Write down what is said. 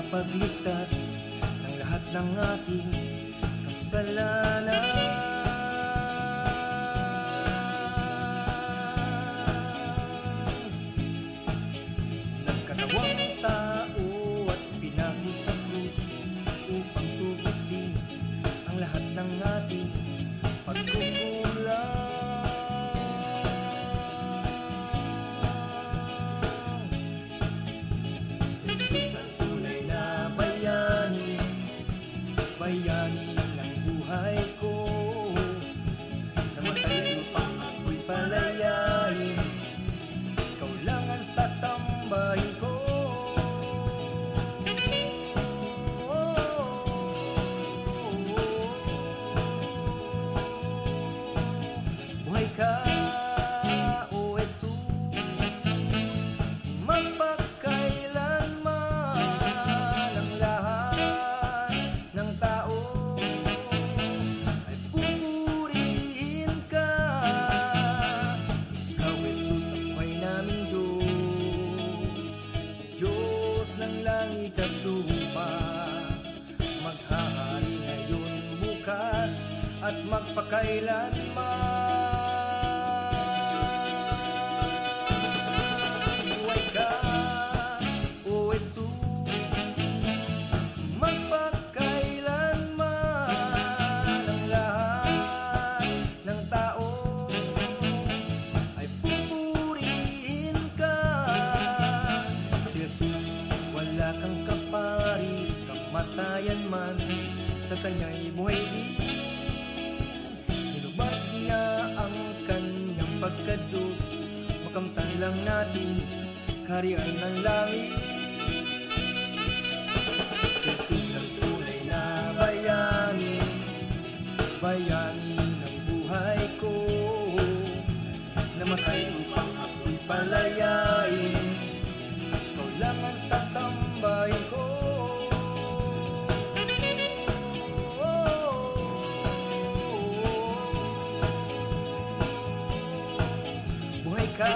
Pagligtas ng lahat ng ating kasalanan. Nagkatawang tao at pinako sa krus upang tubusin ang lahat ng ating pagkukulang. Bayani ng buhay ko, namatay upang ako'y palayain. Ikaw lang ang sasambahin ko. Buhay ka, O Jesus, magpakailanman ang lahat ng tao ay pupurihin ka. Ikaw, Jesus, ang buhay naming Diyos, Diyos ng langit at lupa, maghahari ngayon, bukas at magpakailanman. Buhay ka, O Jesus, magpakailanman ang lahat ng tao ay pupurihin ka. Si Jesus, wala kang kaparis, kamatayan man sa kanya'y buhay din. Nilubag niya ang kanyang pagkadiyos, makamtan lang natin kaharian ng langit. Jesus ang tunay na bayani, bayani ng buhay ko, namatay upang ako'y palayain. Ikaw lang ang sasambahin ko. Buhay ka,